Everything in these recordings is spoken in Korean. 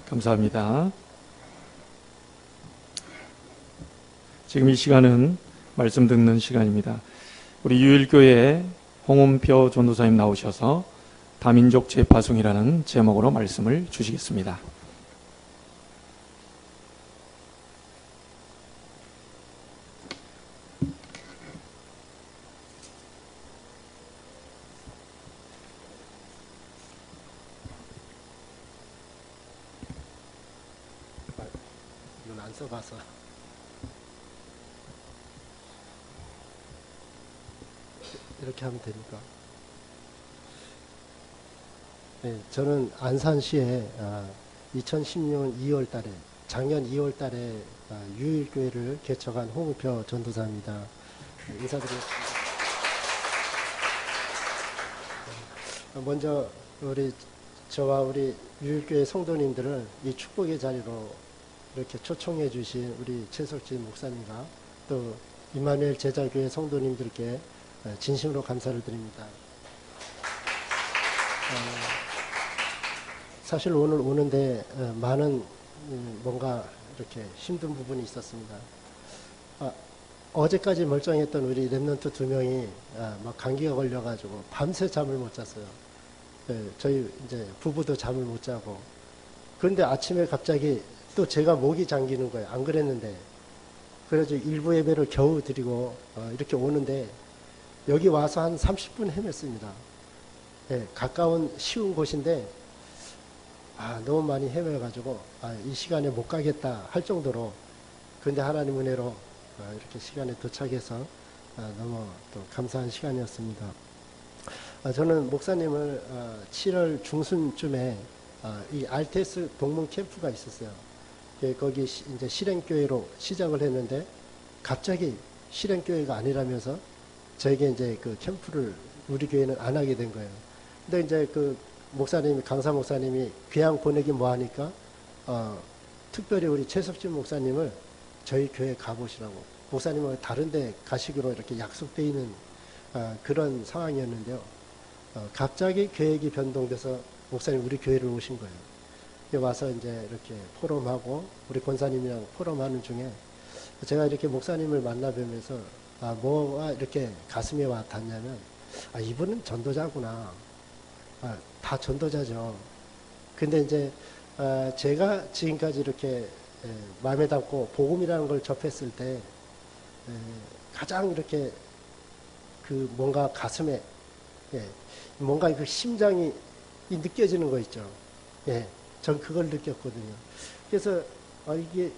감사합니다. 지금 이 시간은 말씀 듣는 시간입니다. 우리 유일교회 홍은표 전도사님 나오셔서 다민족 재파송이라는 제목으로 말씀을 주시겠습니다. 이건 안 써봐서. 이렇게 하면 됩니까? 네, 저는 안산시에 2016년 2월 달에, 작년 2월 달에 유일교회를 개척한 홍은표 전도사입니다. 인사드리겠습니다. 먼저 저와 우리 유일교회 성도님들을 이 축복의 자리로 이렇게 초청해 주신 우리 최석진 목사님과 또 임마누엘 제자교회 성도님들께 진심으로 감사를 드립니다. 사실 오늘 오는데 많은 뭔가 이렇게 힘든 부분이 있었습니다. 어제까지 멀쩡했던 우리 랩런트 2명이 막 감기가 걸려가지고 밤새 잠을 못 잤어요. 저희 이제 부부도 잠을 못 자고. 그런데 아침에 갑자기 또 제가 목이 잠기는 거예요. 안 그랬는데. 그래서 일부 예배를 겨우 드리고 이렇게 오는데 여기 와서 한 30분 헤맸습니다. 네, 가까운 쉬운 곳인데 너무 많이 헤매가지고 이 시간에 못 가겠다 할 정도로. 그런데 하나님 은혜로 이렇게 시간에 도착해서 너무 또 감사한 시간이었습니다. 저는 목사님을 7월 중순쯤에 이 RTS 동문 캠프가 있었어요. 거기 이제 실행교회로 시작을 했는데 갑자기 실행교회가 아니라면서 저에게 이제 그 캠프를 우리 교회는 안 하게 된 거예요. 근데 이제 그 목사님이, 강사 목사님이 귀양 보내기 뭐 하니까 특별히 우리 최석진 목사님을 저희 교회에 가보시라고, 목사님은 다른 데 가시기로 이렇게 약속되어 있는 그런 상황이었는데요. 갑자기 계획이 변동돼서 목사님 우리 교회를 오신 거예요. 와서 이제 이렇게 포럼하고 우리 권사님이랑 포럼하는 중에 제가 이렇게 목사님을 만나 뵈면서 뭐가 이렇게 가슴에 와 닿냐면 이분은 전도자구나. 다 전도자죠. 근데 이제 제가 지금까지 이렇게 마음에 담고 복음이라는 걸 접했을 때 가장 이렇게 그 뭔가 가슴에 뭔가 그 심장이 느껴지는 거 있죠. 전 그걸 느꼈거든요. 그래서 이게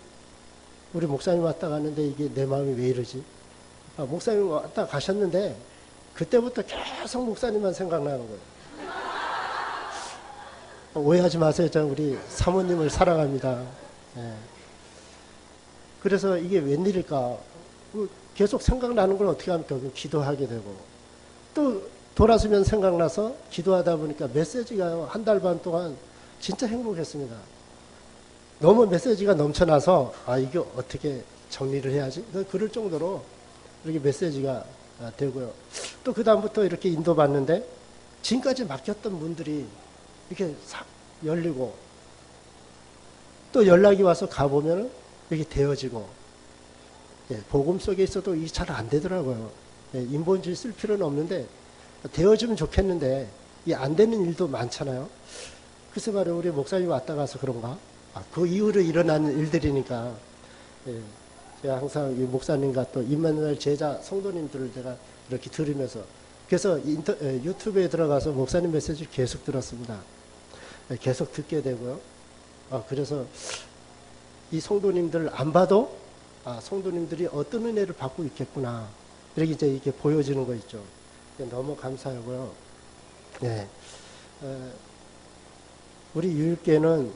우리 목사님 왔다 갔는데 이게 내 마음이 왜 이러지? 목사님 왔다 가셨는데 그때부터 계속 목사님만 생각나는 거예요. 오해하지 마세요. 저 우리 사모님을 사랑합니다. 그래서 이게 웬일일까? 계속 생각나는 걸 어떻게 합니까? 기도하게 되고 또 돌아서면 생각나서 기도하다 보니까 메시지가 한 달 반 동안 진짜 행복했습니다. 너무 메시지가 넘쳐나서 이게 어떻게 정리를 해야지? 그럴 정도로 이렇게 메시지가 되고요. 또 그 다음부터 이렇게 인도받는데 지금까지 막혔던 분들이 이렇게 싹 열리고 또 연락이 와서 가보면 이렇게 되어지고, 복음 속에 있어도 이게 잘 안 되더라고요. 인본주의 쓸 필요는 없는데 되어지면 좋겠는데 이 안 되는 일도 많잖아요. 그래서 말이에요. 우리 목사님 왔다 가서 그런가? 그 이후로 일어난 일들이니까 제가 항상 이 목사님과 또 임마누엘 제자 성도님들을 제가 이렇게 들으면서, 그래서 유튜브에 들어가서 목사님 메시지를 계속 들었습니다. 계속 듣게 되고요. 그래서 이 성도님들을 안 봐도 성도님들이 어떤 은혜를 받고 있겠구나, 이렇게 이제 이렇게 보여지는 거 있죠. 너무 감사하고요. 우리 유일교회는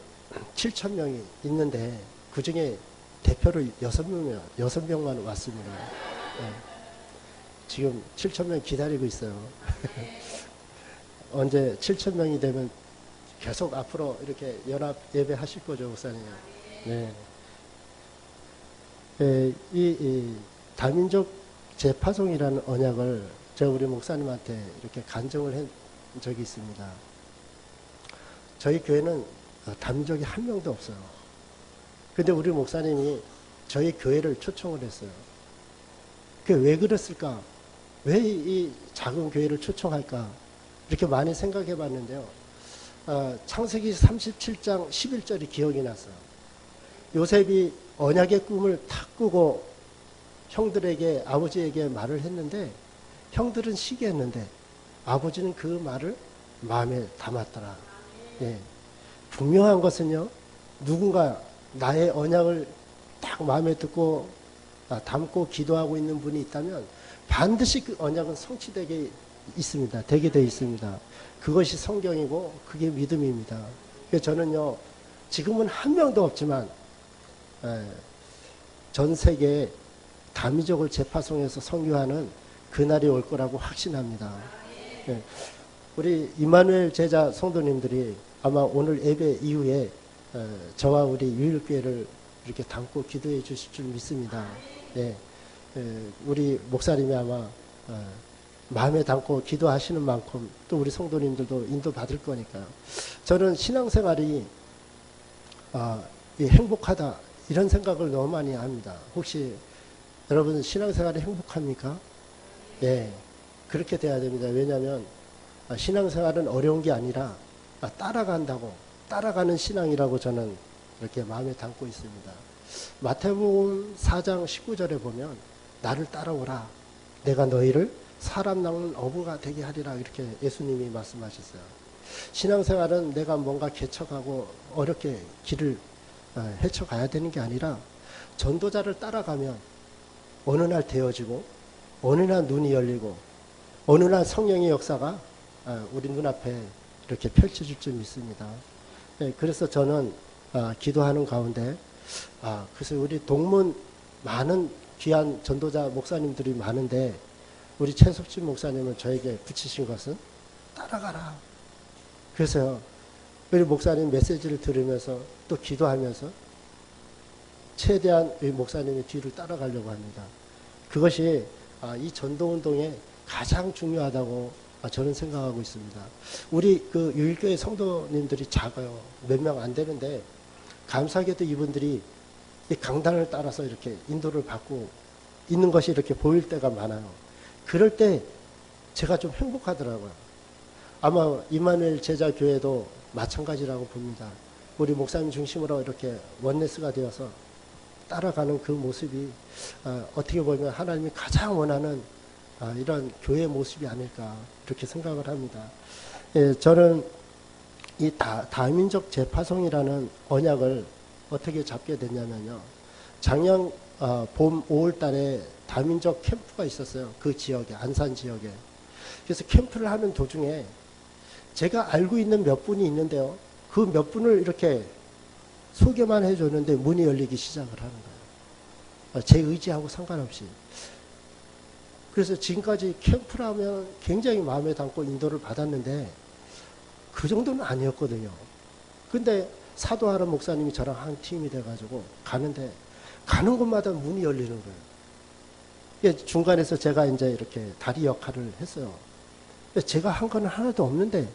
7,000명이 있는데 그 중에 대표로 6명만 왔습니다. 지금 7,000명 기다리고 있어요. 언제 7,000명이 되면 계속 앞으로 이렇게 연합 예배 하실 거죠, 목사님? 이 다민족 재파송이라는 언약을 제가 우리 목사님한테 이렇게 간증을 한 적이 있습니다. 저희 교회는 다민족이 한 명도 없어요. 근데 우리 목사님이 저희 교회를 초청을 했어요. 그게 왜 그랬을까? 왜 이 작은 교회를 초청할까? 이렇게 많이 생각해 봤는데요. 창세기 37장 11절이 기억이 났어요. 요셉이 언약의 꿈을 탁 꾸고 형들에게, 아버지에게 말을 했는데, 형들은 시기했는데 아버지는 그 말을 마음에 담았더라. 예. 분명한 것은요, 누군가 나의 언약을 딱 마음에 듣고 담고 기도하고 있는 분이 있다면 반드시 그 언약은 성취되게 있습니다. 되게 되어 있습니다. 그것이 성경이고 그게 믿음입니다. 그래서 저는요, 지금은 한 명도 없지만 전 세계에 다민족을 재파송해서 선교하는 그날이 올 거라고 확신합니다. 예. 우리 임마누엘 제자 성도님들이 아마 오늘 예배 이후에 저와 우리 유일교회를 이렇게 담고 기도해 주실 줄 믿습니다. 예. 우리 목사님이 아마 마음에 담고 기도하시는 만큼 또 우리 성도님들도 인도받을 거니까요. 저는 신앙생활이 행복하다 이런 생각을 너무 많이 합니다. 혹시 여러분 신앙생활이 행복합니까? 예, 그렇게 돼야 됩니다. 왜냐하면 신앙생활은 어려운 게 아니라 따라가는 신앙이라고 저는 이렇게 마음에 담고 있습니다. 마태복음 4장 19절에 보면 나를 따라오라. 내가 너희를 사람 낚는 어부가 되게 하리라. 이렇게 예수님이 말씀하셨어요. 신앙생활은 내가 뭔가 개척하고 어렵게 길을 헤쳐가야 되는 게 아니라 전도자를 따라가면 어느 날 되어지고 어느 날 눈이 열리고 어느 날 성령의 역사가 우리 눈앞에 이렇게 펼쳐질 줄 믿습니다. 그래서 저는 기도하는 가운데 그래서 우리 동문 많은 귀한 전도자 목사님들이 많은데 우리 최석진 목사님은 저에게 붙이신 것은 따라가라. 그래서 우리 목사님 메시지를 들으면서 또 기도하면서 최대한 우리 목사님의 뒤를 따라가려고 합니다. 그것이 이 전도운동에 가장 중요하다고 저는 생각하고 있습니다. 우리 그 유일교회 성도님들이 작아요. 몇 명 안 되는데 감사하게도 이분들이 이 강단을 따라서 이렇게 인도를 받고 있는 것이 이렇게 보일 때가 많아요. 그럴 때 제가 좀 행복하더라고요. 아마 임마누엘 제자교회도 마찬가지라고 봅니다. 우리 목사님 중심으로 이렇게 원네스가 되어서 따라가는 그 모습이 어떻게 보면 하나님이 가장 원하는 이런 교회 모습이 아닐까 이렇게 생각을 합니다. 예, 저는 이 다민족 재파송이라는 언약을 어떻게 잡게 됐냐면요. 작년 봄 5월 달에 다민족 캠프가 있었어요. 그 지역에, 안산 지역에. 그래서 캠프를 하는 도중에 제가 알고 있는 몇 분이 있는데요. 그 몇 분을 이렇게 소개만 해줬는데 문이 열리기 시작을 하는 거예요. 제 의지하고 상관없이. 그래서 지금까지 캠프를 하면 굉장히 마음에 담고 인도를 받았는데 그 정도는 아니었거든요. 근데 사도하라 목사님이 저랑 한 팀이 돼가지고 가는데 가는 곳마다 문이 열리는 거예요. 중간에서 제가 이제 이렇게 다리 역할을 했어요. 제가 한 건 하나도 없는데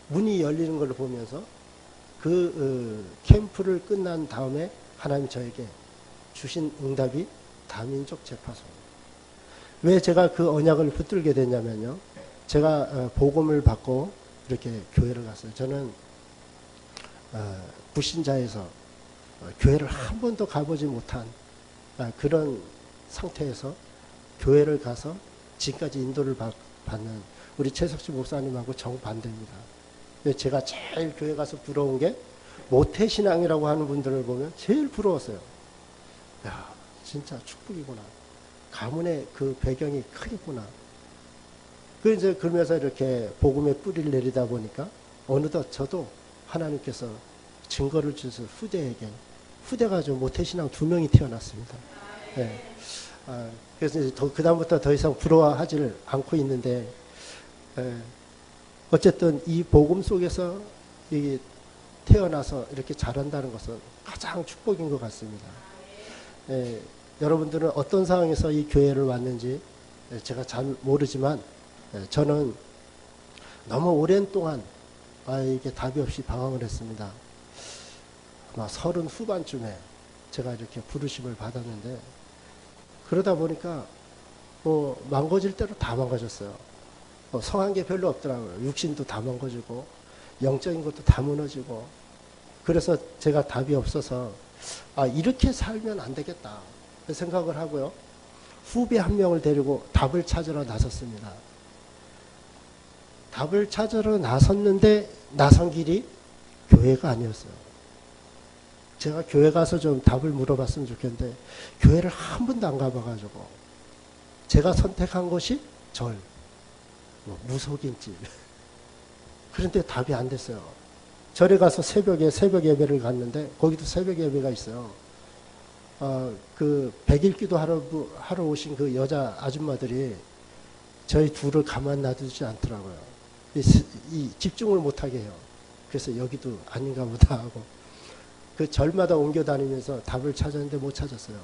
문이 열리는 걸 보면서 그 캠프를 끝난 다음에 하나님 저에게 주신 응답이 다민족 재파송. 왜 제가 그 언약을 붙들게 됐냐면요. 제가 복음을 받고 이렇게 교회를 갔어요. 저는 불신자에서 교회를 한 번도 가보지 못한 그런 상태에서 교회를 가서 지금까지 인도를 받는 우리 최석진 목사님하고 정반대입니다. 제가 제일 교회 가서 부러운 게 모태신앙이라고 하는 분들을 보면 제일 부러웠어요. 야, 진짜 축복이구나. 가문의 그 배경이 크겠구나. 이제 그러면서 이렇게 복음의 뿌리를 내리다 보니까 어느덧 저도 하나님께서 증거를 주셔서 후대가 좀 모태신앙 2명이 태어났습니다. 네. 그래서 이제 그다음부터 더 이상 부러워하지를 않고 있는데, 어쨌든 이 복음 속에서 태어나서 이렇게 자란다는 것은 가장 축복인 것 같습니다. 여러분들은 어떤 상황에서 이 교회를 왔는지 제가 잘 모르지만 저는 너무 오랜 동안 이게 답이 없이 방황을 했습니다. 아마 30 후반쯤에 제가 이렇게 부르심을 받았는데, 그러다 보니까 뭐 망가질 대로 다 망가졌어요. 성한 게 별로 없더라고요. 육신도 다 망가지고 영적인 것도 다 무너지고. 그래서 제가 답이 없어서 이렇게 살면 안 되겠다 생각을 하고요. 후배 한 명을 데리고 답을 찾으러 나섰습니다. 답을 찾으러 나섰는데 나선 길이 교회가 아니었어요. 제가 교회 가서 좀 답을 물어봤으면 좋겠는데 교회를 한 번도 안 가봐가지고 제가 선택한 것이 절, 무속인집. 그런데 답이 안 됐어요. 절에 가서 새벽 예배를 갔는데 거기도 새벽 예배가 있어요. 그 백일기도 하러 오신 그 여자 아줌마들이 저희 둘을 가만 놔두지 않더라고요. 이 집중을 못하게 해요. 그래서 여기도 아닌가 보다 하고 그 절마다 옮겨 다니면서 답을 찾았는데 못 찾았어요.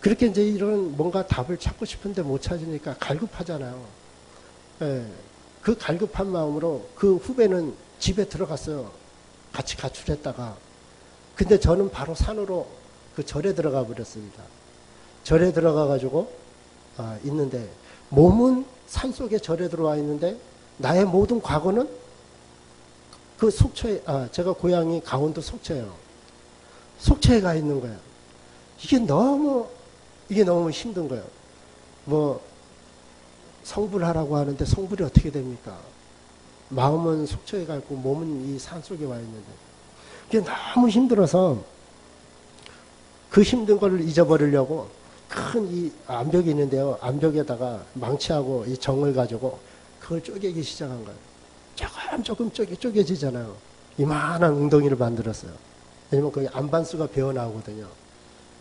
그렇게 이제 이런 뭔가 답을 찾고 싶은데 못 찾으니까 갈급하잖아요. 예, 그 갈급한 마음으로 그 후배는 집에 들어갔어요. 같이 가출했다가. 근데 저는 바로 산으로 그 절에 들어가 버렸습니다. 절에 들어가 가지고 있는데 몸은 산속에 절에 들어와 있는데 나의 모든 과거는 그 속초에, 제가 고향이 강원도 속초예요. 속초에 가 있는 거예요. 이게 너무 힘든 거예요. 뭐, 성불하라고 하는데 성불이 어떻게 됩니까? 마음은 속초에 가 있고 몸은 이 산 속에 와 있는데. 이게 너무 힘들어서 그 힘든 걸 잊어버리려고 큰 이 암벽이 있는데요. 암벽에다가 망치하고 이 정을 가지고 그걸 쪼개기 시작한 거예요. 조금 쪼개지잖아요. 이만한 웅덩이를 만들었어요. 왜냐면 거기 안반수가 배어 나오거든요.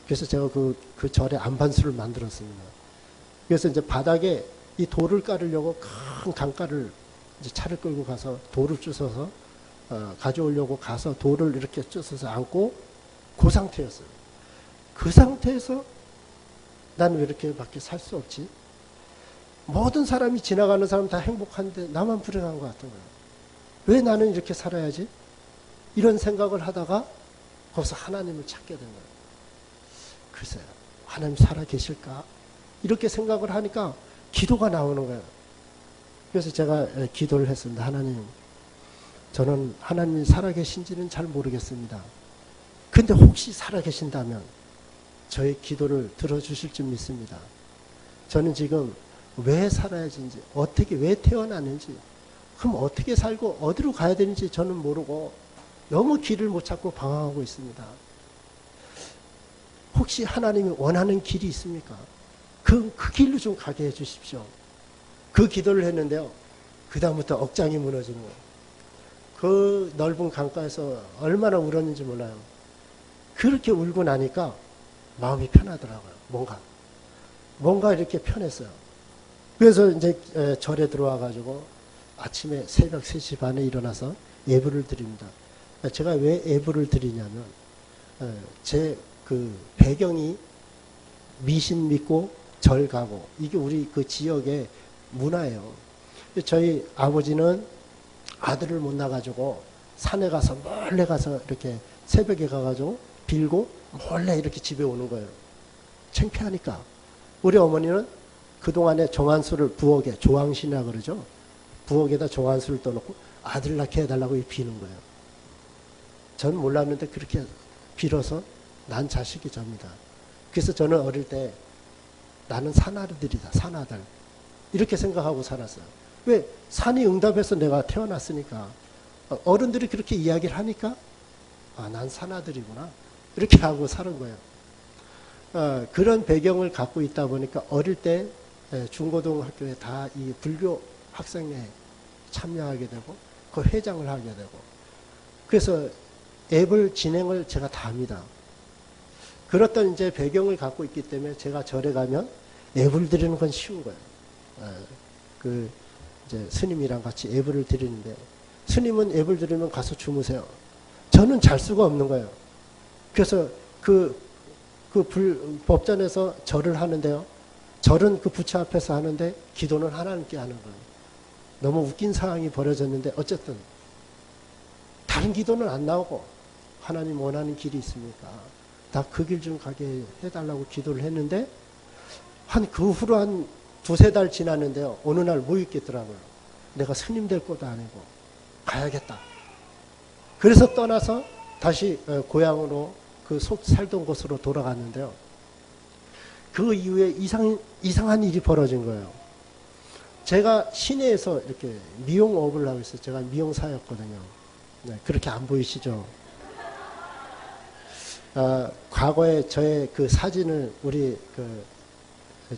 그래서 제가 그 절에 안반수를 만들었습니다. 그래서 이제 바닥에 이 돌을 깔으려고 큰 강가를 이제 차를 끌고 가서 돌을 주워서 가져오려고 가서 돌을 이렇게 주워서 안고 그 상태였어요. 그 상태에서 나는 왜 이렇게밖에 살 수 없지? 모든 사람이 지나가는 사람 다 행복한데 나만 불행한 것 같은 거예요. 왜 나는 이렇게 살아야지? 이런 생각을 하다가 거기서 하나님을 찾게 된 거예요. 글쎄요. 하나님 살아 계실까? 이렇게 생각을 하니까 기도가 나오는 거예요. 그래서 제가 기도를 했습니다. 하나님, 저는 하나님이 살아 계신지는 잘 모르겠습니다. 근데 혹시 살아 계신다면 저의 기도를 들어주실 줄 믿습니다. 저는 지금 왜 살아야지인지, 왜 태어났는지, 그럼 어떻게 살고 어디로 가야 되는지 저는 모르고 너무 길을 못 찾고 방황하고 있습니다. 혹시 하나님이 원하는 길이 있습니까? 그 길로 좀 가게 해 주십시오. 그 기도를 했는데요. 그 다음부터 억장이 무너지는 거예요. 그 넓은 강가에서 얼마나 울었는지 몰라요. 그렇게 울고 나니까 마음이 편하더라고요. 뭔가 이렇게 편했어요. 그래서 이제 절에 들어와 가지고 아침에 새벽 3시 반에 일어나서 예불을 드립니다. 제가 왜 예불을 드리냐면 제 그 배경이 미신 믿고 절 가고 이게 우리 그 지역의 문화예요. 저희 아버지는 아들을 못 낳아가지고 산에 가서 몰래 가서 이렇게 새벽에 가가지고 빌고 몰래 이렇게 집에 오는 거예요. 창피하니까. 우리 어머니는 그동안에 정한수를 부엌에 조항신이라 그러죠. 부엌에다 정한수를 떠놓고 아들 낳게 해달라고 비는 거예요. 전 몰랐는데 그렇게 빌어서 난 자식이 접니다. 그래서 저는 어릴 때 나는 산아들이다. 산아들. 이렇게 생각하고 살았어요. 왜? 산이 응답해서 내가 태어났으니까. 어른들이 그렇게 이야기를 하니까 난 산아들이구나. 이렇게 하고 사는 거예요. 그런 배경을 갖고 있다 보니까 어릴 때 중고등학교에 다 이 불교 학생회에 참여하게 되고 그 회장을 하게 되고 그래서 앱을 진행을 제가 다 합니다. 그렇던 이제 배경을 갖고 있기 때문에 제가 절에 가면 앱을 드리는 건 쉬운 거예요. 그 이제 스님이랑 같이 앱을 드리는데 스님은 앱을 드리면 가서 주무세요. 저는 잘 수가 없는 거예요. 그래서 법전에서 절을 하는데요. 절은 그 부처 앞에서 하는데 기도는 하나님께 하는 거예요. 너무 웃긴 상황이 벌어졌는데 어쨌든 다른 기도는 안 나오고 하나님 원하는 길이 있습니까? 다 그 길 좀 가게 해달라고 기도를 했는데 그 후로 한 두세 달 지났는데요. 어느 날 뭐 있겠더라고요. 내가 스님 될 것도 아니고 가야겠다. 그래서 떠나서 다시 고향으로 그 살던 곳으로 돌아갔는데요. 그 이후에 이상한 일이 벌어진 거예요. 제가 시내에서 이렇게 미용업을 하고 있어요. 제가 미용사였거든요. 네, 그렇게 안 보이시죠? 과거에 저의 그 사진을 우리 그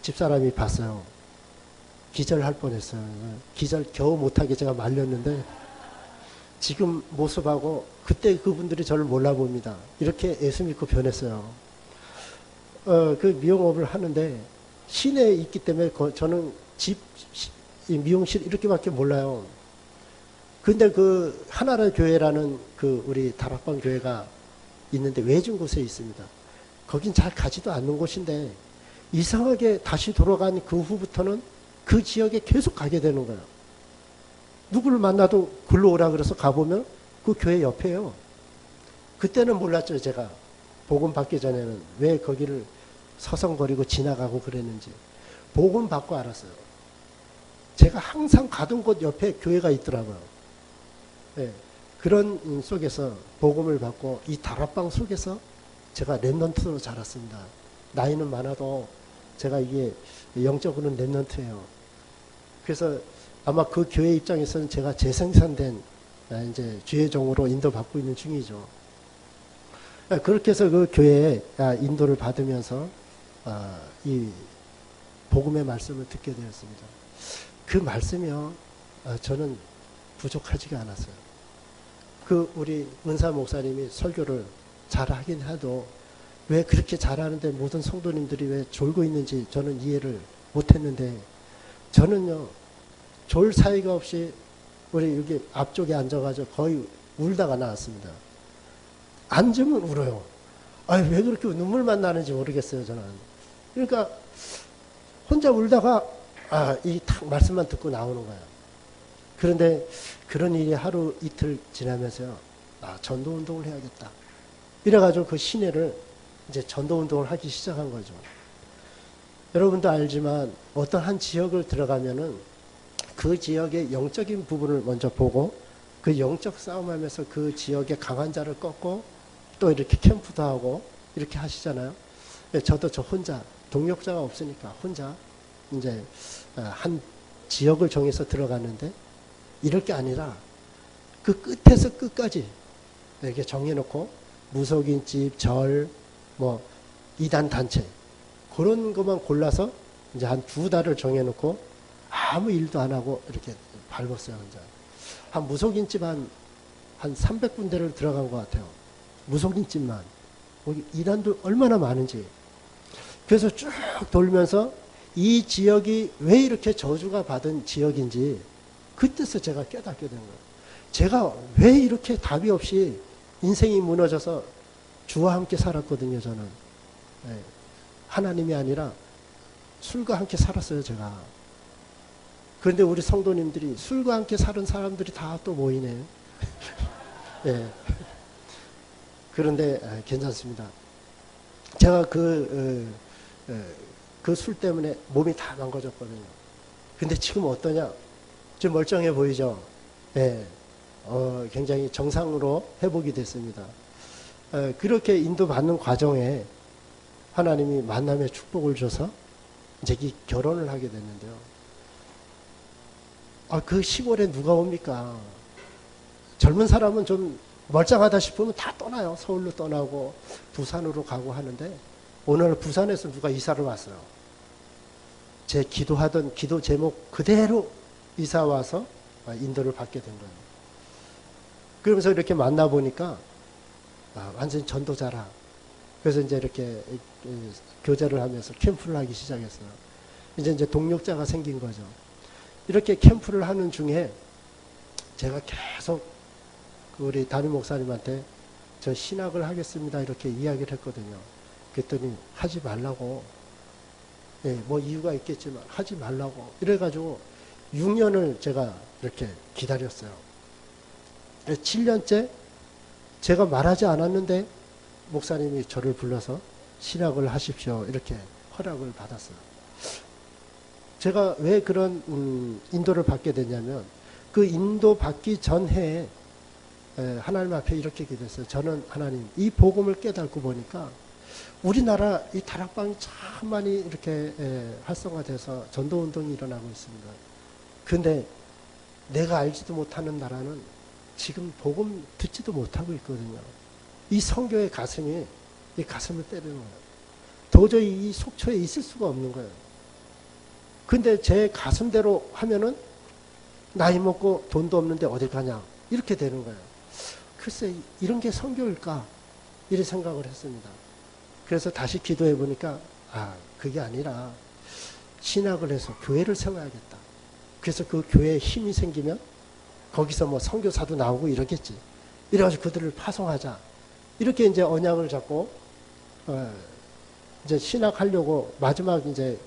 집사람이 봤어요. 기절할 뻔했어요. 기절 겨우 못하게 제가 말렸는데 지금 모습하고 그때 그분들이 저를 몰라봅니다. 이렇게 예수 믿고 변했어요. 그 미용업을 하는데 시내에 있기 때문에 저는 미용실 이렇게밖에 몰라요. 근데 그 하나라 교회라는 그 우리 다락방 교회가 있는데 외진 곳에 있습니다. 거긴 잘 가지도 않는 곳인데 이상하게 다시 돌아간 그 후부터는 그 지역에 계속 가게 되는 거예요. 누구를 만나도 글로 오라 그래서 가보면 그 교회 옆에요. 그때는 몰랐죠, 제가. 복음 받기 전에는 왜 거기를 서성거리고 지나가고 그랬는지. 복음 받고 알았어요. 제가 항상 가던 곳 옆에 교회가 있더라고요. 네, 그런 속에서 복음을 받고 이 다락방 속에서 제가 랩런트로 자랐습니다. 나이는 많아도 제가 이게 영적으로는 랩런트예요. 그래서 아마 그 교회 입장에서는 제가 재생산된 이제 주의 종으로 인도받고 있는 중이죠. 그렇게 해서 그 교회에 인도를 받으면서 이 복음의 말씀을 듣게 되었습니다. 그 말씀이요, 저는 부족하지가 않았어요. 그 우리 은사 목사님이 설교를 잘하긴 해도 왜 그렇게 잘하는데 모든 성도님들이 왜 졸고 있는지 저는 이해를 못했는데 저는요, 졸 사이가 없이 우리 여기 앞쪽에 앉아가지고 거의 울다가 나왔습니다. 앉으면 울어요. 왜 그렇게 눈물만 나는지 모르겠어요, 저는. 그러니까 혼자 울다가 이 말씀만 듣고 나오는 거예요. 그런데 그런 일이 하루 이틀 지나면서요, 전도 운동을 해야겠다. 이래가지고 그 시내를 이제 전도 운동을 하기 시작한 거죠. 여러분도 알지만 어떤 한 지역을 들어가면은 그 지역의 영적인 부분을 먼저 보고 그 영적 싸움하면서 그 지역의 강한 자를 꺾고 또 이렇게 캠프도 하고 이렇게 하시잖아요. 저도 저 혼자 동력자가 없으니까 혼자 이제 한 지역을 정해서 들어갔는데 이럴 게 아니라 그 끝에서 끝까지 이렇게 정해놓고 무속인집, 절, 뭐 이단 단체 그런 것만 골라서 이제 한 2달을 정해놓고 아무 일도 안 하고 이렇게 밟았어요. 혼자. 한 무속인집 한 300군데를 들어간 것 같아요. 무속인집만. 이단도 얼마나 많은지. 그래서 쭉 돌면서 이 지역이 왜 이렇게 저주가 받은 지역인지 그때서 제가 깨닫게 된 거예요. 제가 왜 이렇게 답이 없이 인생이 무너져서 주와 함께 살았거든요, 저는. 네. 하나님이 아니라 술과 함께 살았어요, 제가. 그런데 우리 성도님들이 술과 함께 사는 사람들이 다 또 모이네요. 네. 그런데 괜찮습니다. 제가 그 술 때문에 몸이 다 망가졌거든요. 근데 지금 어떠냐? 좀 멀쩡해 보이죠? 네. 굉장히 정상으로 회복이 됐습니다. 그렇게 인도받는 과정에 하나님이 만남의 축복을 줘서 이제 결혼을 하게 됐는데요. 그 시골에 누가 옵니까? 젊은 사람은 좀 멀쩡하다 싶으면 다 떠나요. 서울로 떠나고 부산으로 가고 하는데 오늘 부산에서 누가 이사를 왔어요. 제 기도하던 기도 제목 그대로 이사 와서 인도를 받게 된 거예요. 그러면서 이렇게 만나보니까 완전히 전도자라. 그래서 이제 이렇게 교제를 하면서 캠프를 하기 시작했어요. 이제 동력자가 생긴 거죠. 이렇게 캠프를 하는 중에 제가 계속 우리 담임 목사님한테 저 신학을 하겠습니다 이렇게 이야기를 했거든요. 그랬더니 하지 말라고. 뭐 이유가 있겠지만 하지 말라고. 이래가지고 6년을 제가 이렇게 기다렸어요. 7년째 제가 말하지 않았는데 목사님이 저를 불러서 신학을 하십시오. 이렇게 허락을 받았어요. 제가 왜 그런 인도를 받게 됐냐면 그 인도 받기 전해에 하나님 앞에 이렇게 기도했어요. 저는 하나님 이 복음을 깨닫고 보니까 우리나라 이 다락방이 참 많이 이렇게 활성화돼서 전도운동이 일어나고 있습니다. 근데 내가 알지도 못하는 나라는 지금 복음 듣지도 못하고 있거든요. 이 선교의 가슴이 이 가슴을 때리는 거예요. 도저히 이 속초에 있을 수가 없는 거예요. 근데 제 가슴대로 하면은 나이 먹고 돈도 없는데 어디 가냐 이렇게 되는 거예요. 글쎄 이런 게 선교일까 이런 생각을 했습니다. 그래서 다시 기도해 보니까 그게 아니라 신학을 해서 교회를 세워야겠다. 그래서 그 교회에 힘이 생기면 거기서 뭐 선교사도 나오고 이러겠지. 이래가지고 그들을 파송하자. 이렇게 이제 언약을 잡고 이제 신학하려고 마지막 이제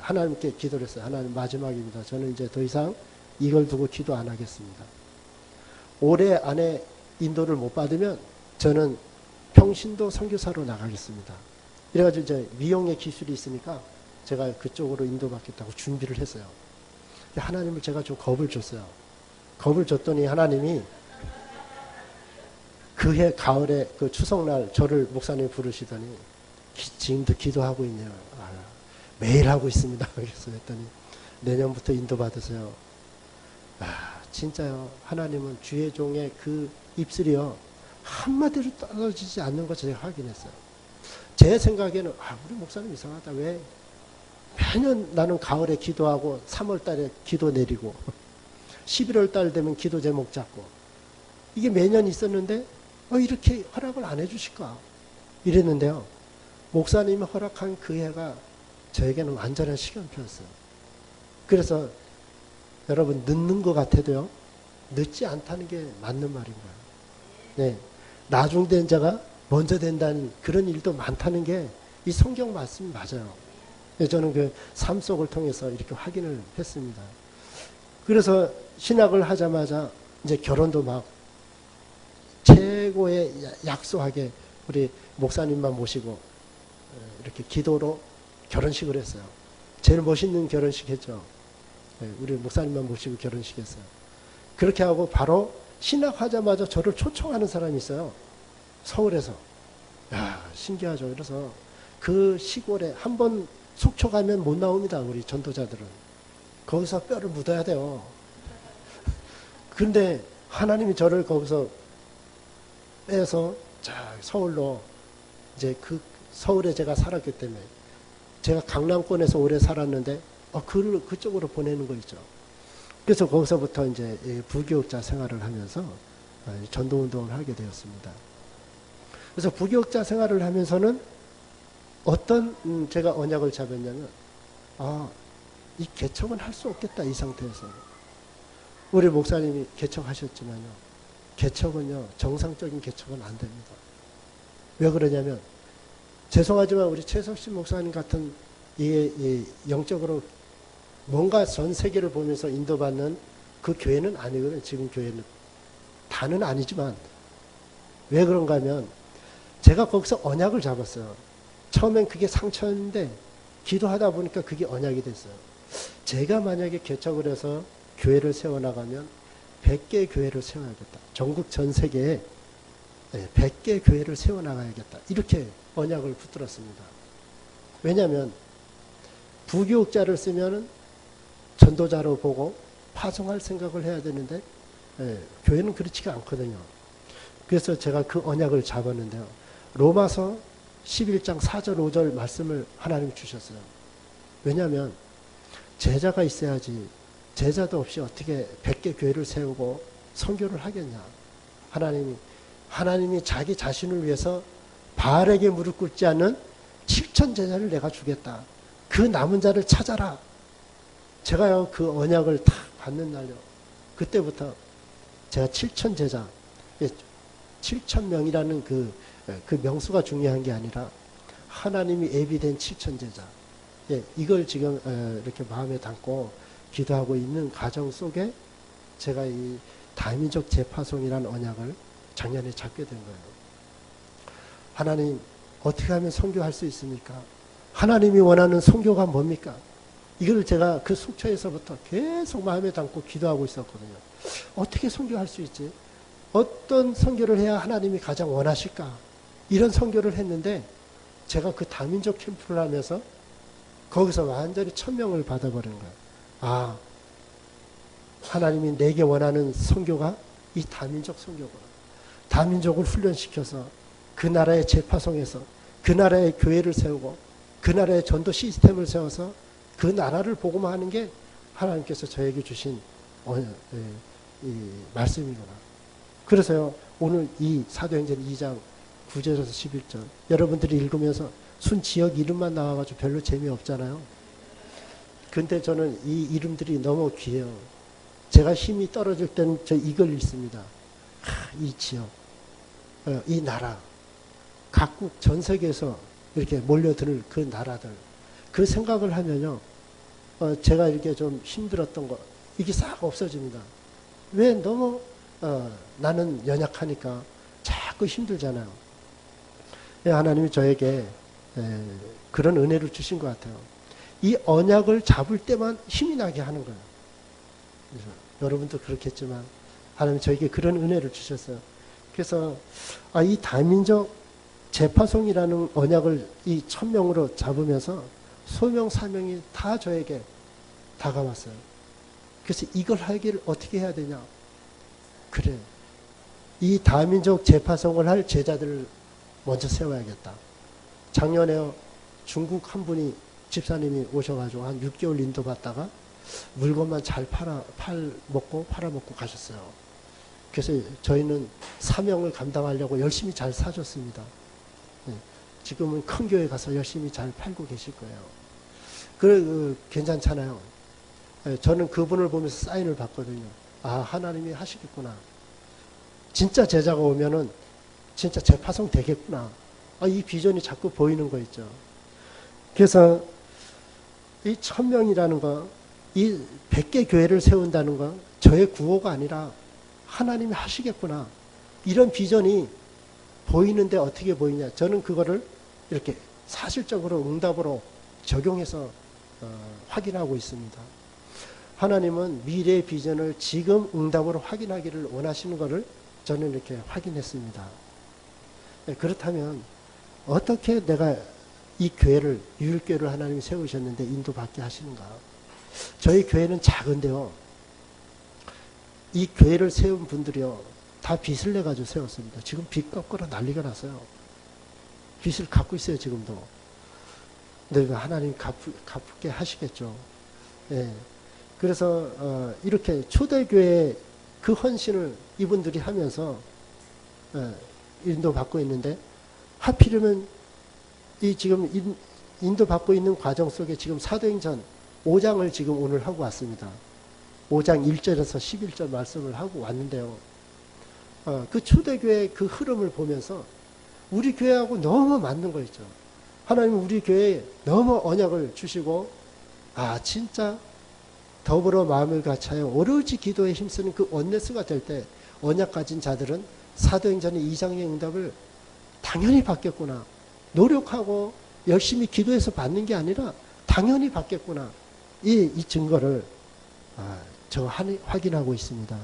하나님께 기도를 했어요. 하나님 마지막입니다. 저는 이제 더 이상 이걸 두고 기도 안 하겠습니다. 올해 안에 인도를 못 받으면 저는 평신도 선교사로 나가겠습니다. 이래가지고 이제 미용의 기술이 있으니까 제가 그쪽으로 인도받겠다고 준비를 했어요. 하나님을 제가 좀 겁을 줬어요. 겁을 줬더니 하나님이 그해 가을에 그 추석날 저를 목사님 부르시더니 지금도 기도하고 있네요. 매일 하고 있습니다. 그래서 했더니 내년부터 인도받으세요. 진짜요. 하나님은 주의 종의 그 입술이요. 한마디로 떨어지지 않는 것 제가 확인했어요. 제 생각에는 우리 목사님 이상하다. 왜 매년 나는 가을에 기도하고 3월 달에 기도 내리고 11월 달 되면 기도 제목 잡고 이게 매년 있었는데 이렇게 허락을 안 해주실까 이랬는데요. 목사님이 허락한 그 해가 저에게는 완전한 시간표였어요. 그래서 여러분 늦는 것 같아도요. 늦지 않다는 게 맞는 말인 거예요. 네, 나중된 자가 먼저 된다는 그런 일도 많다는 게 이 성경 말씀이 맞아요. 저는 그 삶 속을 통해서 이렇게 확인을 했습니다. 그래서 신학을 하자마자 이제 결혼도 막 최고의 약소하게 우리 목사님만 모시고 이렇게 기도로 결혼식을 했어요. 제일 멋있는 결혼식 했죠. 우리 목사님만 모시고 결혼식 했어요. 그렇게 하고 바로 신학하자마자 저를 초청하는 사람이 있어요. 서울에서. 신기하죠. 그래서 그 시골에 한 번 속초 가면 못 나옵니다. 우리 전도자들은. 거기서 뼈를 묻어야 돼요. 근데 하나님이 저를 거기서 빼서 서울로 이제 서울에 제가 살았기 때문에 제가 강남권에서 오래 살았는데 그쪽으로 보내는 거 있죠. 그래서 거기서부터 이제 부교육자 생활을 하면서 전도운동을 하게 되었습니다. 그래서 부교육자 생활을 하면서는 어떤 제가 언약을 잡았냐면 이 개척은 할 수 없겠다. 이 상태에서 우리 목사님이 개척하셨지만요. 개척은요. 정상적인 개척은 안 됩니다. 왜 그러냐면 죄송하지만 우리 최석신 목사님 같은 영적으로 뭔가 전 세계를 보면서 인도받는 그 교회는 아니거든요. 지금 교회는. 다는 아니지만 왜 그런가 하면 제가 거기서 언약을 잡았어요. 처음엔 그게 상처였는데 기도하다 보니까 그게 언약이 됐어요. 제가 만약에 개척을 해서 교회를 세워나가면 100개 교회를 세워야겠다. 전국 전 세계에 100개 교회를 세워나가야겠다. 이렇게 언약을 붙들었습니다. 왜냐하면 부교육자를 쓰면 전도자로 보고 파송할 생각을 해야 되는데 교회는 그렇지가 않거든요. 그래서 제가 그 언약을 잡았는데요. 로마서 11장 4절 5절 말씀을 하나님 주셨어요. 왜냐하면 제자가 있어야지 제자도 없이 어떻게 100개 교회를 세우고 선교를 하겠냐. 하나님이 자기 자신을 위해서 바알에게 무릎 꿇지 않는 7천 제자를 내가 주겠다. 그 남은 자를 찾아라. 제가요 그 언약을 다 받는 날요. 그때부터 제가 7천 제자, 7천 명이라는 그 명수가 중요한 게 아니라 하나님이 예비된 7천 제자. 이걸 지금 이렇게 마음에 담고 기도하고 있는 과정 속에 제가 이 다민족 재파송이라는 언약을 작년에 잡게 된 거예요. 하나님, 어떻게 하면 선교할 수 있습니까? 하나님이 원하는 선교가 뭡니까? 이걸 제가 그 속초에서부터 계속 마음에 담고 기도하고 있었거든요. 어떻게 선교할 수 있지? 어떤 선교를 해야 하나님이 가장 원하실까? 이런 선교를 했는데 제가 그 다민족 캠프를 하면서 거기서 완전히 천명을 받아버린 거예요. 아, 하나님이 내게 원하는 선교가 이 다민족 선교구나. 다민족을 훈련시켜서 그 나라의 재파송에서 그 나라의 교회를 세우고 그 나라의 전도 시스템을 세워서 그 나라를 복음화하는 게 하나님께서 저에게 주신 이 말씀이구나. 그래서요, 오늘 이 사도행전 2장 9절에서 11절 여러분들이 읽으면서 순 지역 이름만 나와가지고 별로 재미없잖아요. 근데 저는 이 이름들이 너무 귀해요. 제가 힘이 떨어질 때는 저 이걸 읽습니다. 이 지역, 이 나라, 각국 전 세계에서 이렇게 몰려드는 그 나라들, 그 생각을 하면요, 제가 이렇게 좀 힘들었던 거, 이게 싹 없어집니다. 왜? 너무 나는 연약하니까 자꾸 힘들잖아요. 하나님이 저에게 그런 은혜를 주신 것 같아요. 이 언약을 잡을 때만 힘이 나게 하는 거예요. 그래서 여러분도 그렇겠지만 하나님이 저에게 그런 은혜를 주셨어요. 그래서 이 다민족 재파송이라는 언약을 이 천명으로 잡으면서 소명 사명이 다 저에게 다가왔어요. 그래서 이걸 하기를 어떻게 해야 되냐? 그래, 이 다민족 재파송을 할 제자들을 먼저 세워야겠다. 작년에 중국 한 분이 집사님이 오셔가지고 한 6개월 인도받다가 물건만 잘 팔아먹고 가셨어요. 그래서 저희는 사명을 감당하려고 열심히 잘 사줬습니다. 지금은 큰 교회 가서 열심히 잘 팔고 계실 거예요. 괜찮잖아요. 저는 그분을 보면서 사인을 받거든요. 아, 하나님이 하시겠구나. 진짜 제자가 오면은 진짜 재파송 되겠구나. 이 비전이 자꾸 보이는 거 있죠. 그래서 이 1000명이라는 거, 이 100개 교회를 세운다는 거, 저의 구호가 아니라 하나님이 하시겠구나. 이런 비전이 보이는데 어떻게 보이냐. 저는 그거를 이렇게 사실적으로 응답으로 적용해서 확인하고 있습니다. 하나님은 미래의 비전을 지금 응답으로 확인하기를 원하시는 것을 저는 이렇게 확인했습니다. 그렇다면 어떻게 내가 이 교회를, 유일교회를 하나님이 세우셨는데 인도받게 하시는가? 저희 교회는 작은데요, 이 교회를 세운 분들이요, 다 빚을 내가지고 세웠습니다. 지금 빚 꺾으러 난리가 났어요. 빚을 갚고 있어요, 지금도. 근데 하나님 갚게 하시겠죠. 예. 그래서 이렇게 초대교회 그 헌신을 이분들이 하면서 인도받고 있는데, 하필이면 이 지금 인도받고 있는 과정 속에 지금 사도행전 5장을 지금 오늘 하고 왔습니다. 5장 1절에서 11절 말씀을 하고 왔는데요. 그 초대교회의 그 흐름을 보면서 우리 교회하고 너무 맞는 거 있죠. 하나님은 우리 교회에 너무 언약을 주시고, 진짜 더불어 마음을 같이하여 오로지 기도에 힘쓰는 그 원내스가 될 때 언약 가진 자들은 사도행전의 2장의 응답을 당연히 받겠구나. 노력하고 열심히 기도해서 받는 게 아니라 당연히 받겠구나. 이 증거를 저 확인하고 있습니다.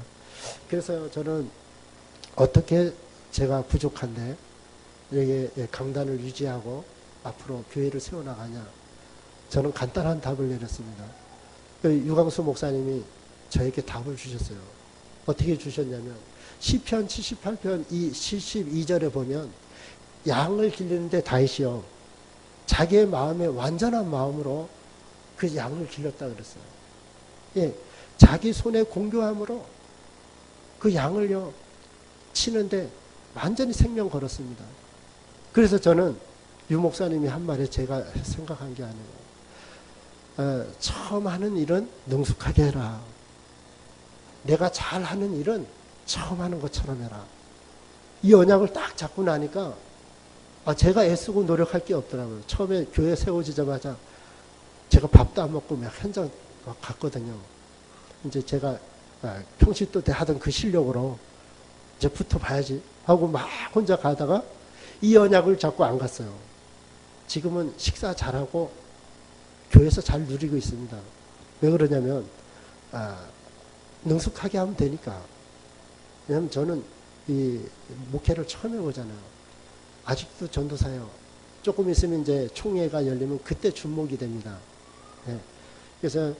그래서 저는 어떻게 제가 부족한데 여기에 강단을 유지하고 앞으로 교회를 세워나가냐. 저는 간단한 답을 내렸습니다. 유광수 목사님이 저에게 답을 주셨어요. 어떻게 주셨냐면 시편 78편 72절에 보면 양을 기르는데 다윗이요, 자기의 마음에 완전한 마음으로 그 양을 길렀다 그랬어요. 예, 자기 손에 공교함으로 그 양을요 치는데 완전히 생명 걸었습니다. 그래서 저는 유 목사님이 한 말에 제가 생각한 게 아니에요. 처음 하는 일은 능숙하게 해라. 내가 잘하는 일은 처음 하는 것처럼 해라. 이 언약을 딱 잡고 나니까 제가 애쓰고 노력할 게 없더라고요. 처음에 교회 세워지자마자 제가 밥도 안 먹고 막 현장 갔거든요. 이제 제가 평시 또 하던 그 실력으로 이제 붙어봐야지. 하고 막 혼자 가다가 이 언약을 잡고 안 갔어요. 지금은 식사 잘하고 교회에서 잘 누리고 있습니다. 왜 그러냐면 능숙하게 하면 되니까. 왜냐하면 저는 이 목회를 처음 해보잖아요. 아직도 전도사예요. 조금 있으면 이제 총회가 열리면 그때 준목이 됩니다. 네. 그래서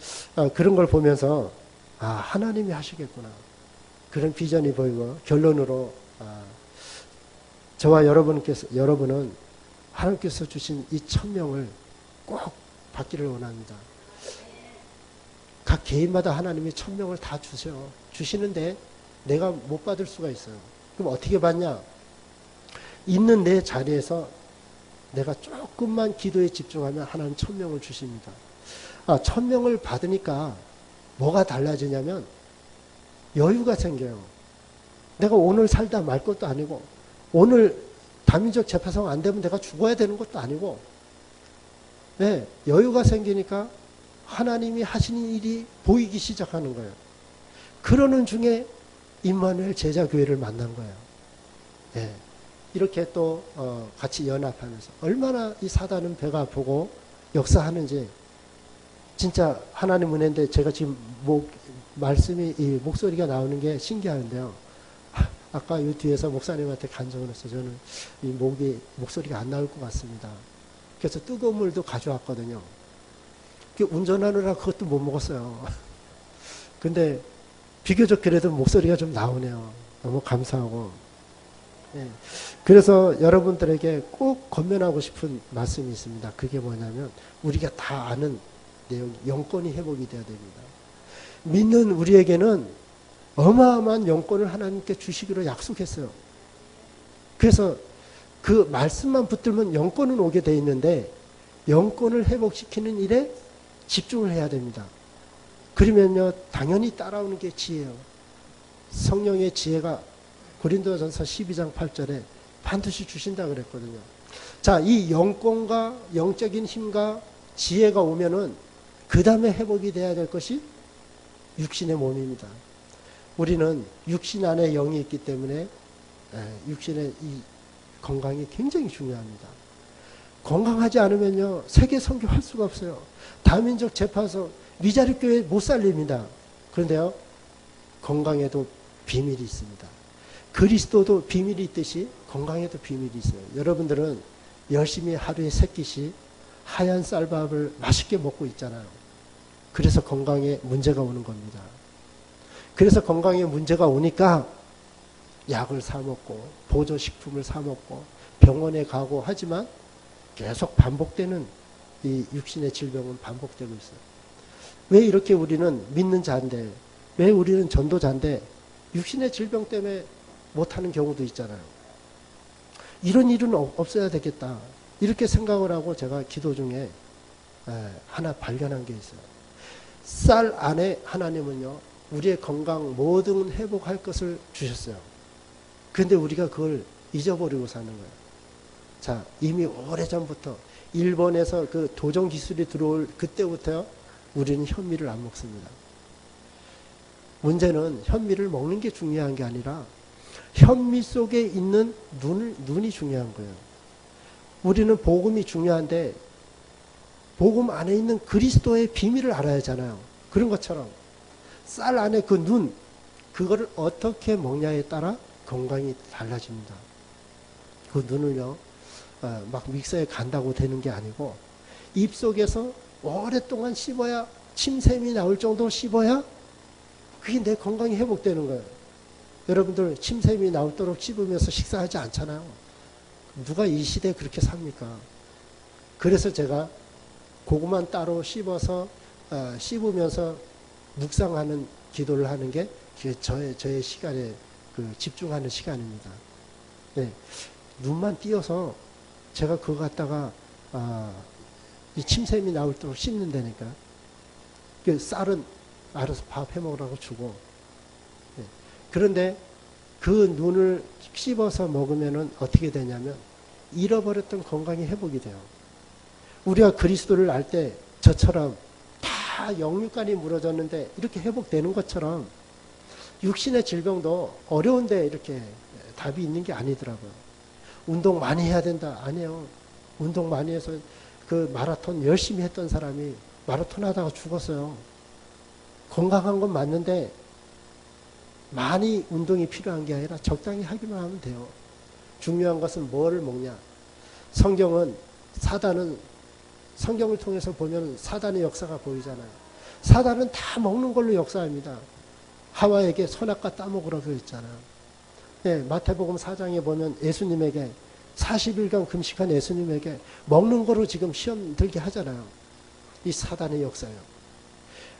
그런 걸 보면서 하나님이 하시겠구나. 그런 비전이 보이고 결론으로 저와 여러분은 하나님께서 주신 이 1000명을 꼭 받기를 원합니다. 각 개인마다 하나님이 1000명을 다 주세요. 주시는데 내가 못 받을 수가 있어요. 그럼 어떻게 받냐? 있는 내 자리에서 내가 조금만 기도에 집중하면 하나님 1000명을 주십니다. 1000명을 받으니까 뭐가 달라지냐면 여유가 생겨요. 내가 오늘 살다 말 것도 아니고 오늘 다민족 재파송 안 되면 내가 죽어야 되는 것도 아니고 네, 여유가 생기니까 하나님이 하시는 일이 보이기 시작하는 거예요. 그러는 중에 임마누엘 제자교회를 만난 거예요. 네, 이렇게 또 같이 연합하면서 얼마나 이 사단은 배가 아프고 역사하는지 진짜 하나님 은혜인데 제가 지금 말씀이 이 목소리가 나오는 게 신기한데요. 아까 이 뒤에서 목사님한테 간증을 했어요. 저는 이 목소리가 안 나올 것 같습니다. 그래서 뜨거운 물도 가져왔거든요. 운전하느라 그것도 못 먹었어요. 근데 비교적 그래도 목소리가 좀 나오네요. 너무 감사하고. 네. 그래서 여러분들에게 꼭 권면하고 싶은 말씀이 있습니다. 그게 뭐냐면 우리가 다 아는 내용, 영권이 회복이 되어야 됩니다. 믿는 우리에게는 어마어마한 영권을 하나님께 주시기로 약속했어요. 그래서 그 말씀만 붙들면 영권은 오게 돼 있는데 영권을 회복시키는 일에 집중을 해야 됩니다. 그러면요 당연히 따라오는 게 지혜예요. 성령의 지혜가 고린도전서 12장 8절에 반드시 주신다 그랬거든요. 자, 이 영권과 영적인 힘과 지혜가 오면은 그 다음에 회복이 돼야 될 것이 육신의 몸입니다. 우리는 육신 안에 영이 있기 때문에 육신의 이 건강이 굉장히 중요합니다. 건강하지 않으면요 세계 선교할 수가 없어요. 다민족 재파서 미자립교회 못 살립니다. 그런데요 건강에도 비밀이 있습니다. 그리스도도 비밀이 있듯이 건강에도 비밀이 있어요. 여러분들은 열심히 하루에 3끼씩 하얀 쌀밥을 맛있게 먹고 있잖아요. 그래서 건강에 문제가 오는 겁니다. 그래서 건강에 문제가 오니까 약을 사 먹고 보조식품을 사 먹고 병원에 가고 하지만 계속 반복되는 이 육신의 질병은 반복되고 있어요. 왜 이렇게 우리는 믿는 자인데, 왜 우리는 전도자인데 육신의 질병 때문에 못하는 경우도 있잖아요. 이런 일은 없어야 되겠다. 이렇게 생각을 하고 제가 기도 중에 하나 발견한 게 있어요. 쌀 안에 하나님은요 우리의 건강 모든 회복할 것을 주셨어요. 그런데 우리가 그걸 잊어버리고 사는 거예요. 자, 이미 오래전부터 일본에서 그 도정 기술이 들어올 그때부터요 우리는 현미를 안 먹습니다. 문제는 현미를 먹는 게 중요한 게 아니라 현미 속에 있는 눈이 중요한 거예요. 우리는 복음이 중요한데 복음 안에 있는 그리스도의 비밀을 알아야 하잖아요. 그런 것처럼 쌀 안에 그 눈, 그거를 어떻게 먹냐에 따라 건강이 달라집니다. 그 눈을요 막 믹서에 간다고 되는 게 아니고 입속에서 오랫동안 씹어야 침샘이 나올 정도로 씹어야 그게 내 건강이 회복되는 거예요. 여러분들 침샘이 나오도록 씹으면서 식사하지 않잖아요. 누가 이 시대에 그렇게 삽니까? 그래서 제가 그것만 따로 씹어서 씹으면서 묵상하는 기도를 하는 게 저의 시간에 집중하는 시간입니다. 네. 눈만 띄어서 제가 그거 갖다가 이 침샘이 나오도록 씹는다니까. 그 쌀은 알아서 밥 해먹으라고 주고. 네. 그런데 그 눈을 씹어서 먹으면은 어떻게 되냐면 잃어버렸던 건강이 회복이 돼요. 우리가 그리스도를 알 때 저처럼 다 영육간이 무너졌는데 이렇게 회복되는 것처럼 육신의 질병도 어려운데 이렇게 답이 있는 게 아니더라고요. 운동 많이 해야 된다. 아니에요. 운동 많이 해서 그 마라톤 열심히 했던 사람이 마라톤 하다가 죽었어요. 건강한 건 맞는데 많이 운동이 필요한 게 아니라 적당히 하기만 하면 돼요. 중요한 것은 뭐를 먹냐. 성경은 사단은 성경을 통해서 보면 사단의 역사가 보이잖아요. 사단은 다 먹는 걸로 역사합니다. 하와에게 선악과 따먹으라고 했잖아요. 네, 마태복음 4장에 보면 예수님에게 40일간 금식한 예수님에게 먹는 거로 지금 시험 들게 하잖아요. 이 사단의 역사예요.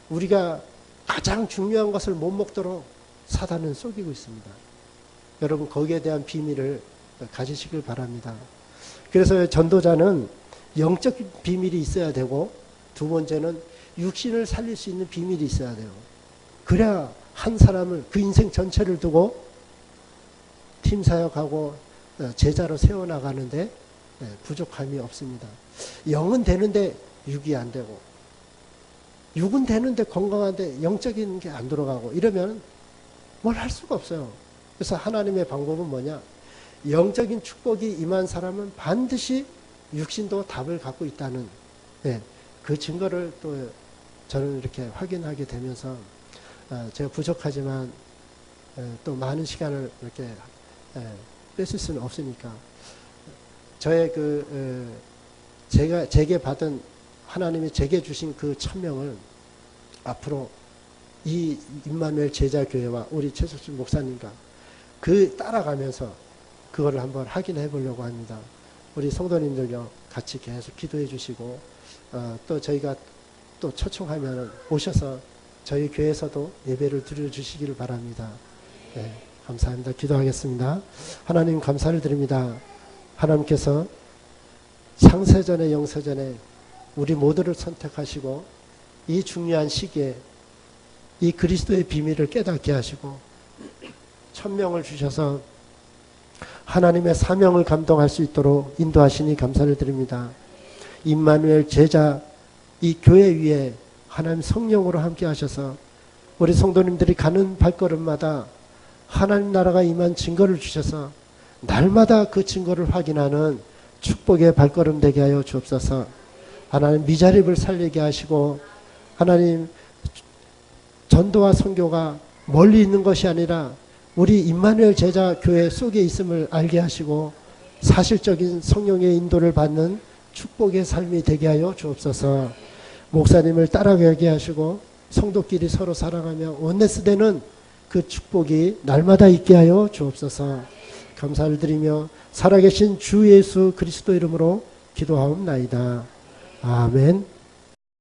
우리가 가장 중요한 것을 못 먹도록 사단은 속이고 있습니다. 여러분 거기에 대한 비밀을 가지시길 바랍니다. 그래서 전도자는 영적 비밀이 있어야 되고 두 번째는 육신을 살릴 수 있는 비밀이 있어야 돼요. 그래야 한 사람을 그 인생 전체를 두고 팀 사역하고 제자로 세워나가는데 부족함이 없습니다. 영은 되는데 육이 안 되고 육은 되는데 건강한데 영적인 게 안 들어가고 이러면 뭘 할 수가 없어요. 그래서 하나님의 방법은 뭐냐? 영적인 축복이 임한 사람은 반드시 육신도 답을 갖고 있다는 그 증거를 또 저는 이렇게 확인하게 되면서 제가 부족하지만 또 많은 시간을 이렇게 뺏을 수는 없으니까 저의 제게 받은 하나님이 제게 주신 그 천명을 앞으로 이 임마누엘 제자교회와 우리 최석준 목사님과 따라가면서 그거를 한번 확인해 보려고 합니다. 우리 성도님들요 같이 계속 기도해 주시고 또 저희가 또 초청하면 오셔서 저희 교회에서도 예배를 드려 주시기를 바랍니다. 네, 감사합니다. 기도하겠습니다. 하나님 감사를 드립니다. 하나님께서 상세전에 영세전에 우리 모두를 선택하시고 이 중요한 시기에 이 그리스도의 비밀을 깨닫게 하시고 천명을 주셔서 하나님의 사명을 감당할 수 있도록 인도하시니 감사를 드립니다. 임마누엘 제자 이 교회 위에 하나님 성령으로 함께 하셔서 우리 성도님들이 가는 발걸음마다 하나님 나라가 임한 증거를 주셔서 날마다 그 증거를 확인하는 축복의 발걸음 되게 하여 주옵소서. 하나님 미자립을 살리게 하시고 하나님 전도와 선교가 멀리 있는 것이 아니라 우리 임마누엘 제자 교회 속에 있음을 알게 하시고 사실적인 성령의 인도를 받는 축복의 삶이 되게 하여 주옵소서. 목사님을 따라가게 하시고 성도끼리 서로 사랑하며 원네스 되는 그 축복이 날마다 있게 하여 주옵소서. 감사를 드리며 살아계신 주 예수 그리스도 이름으로 기도하옵나이다. 아멘.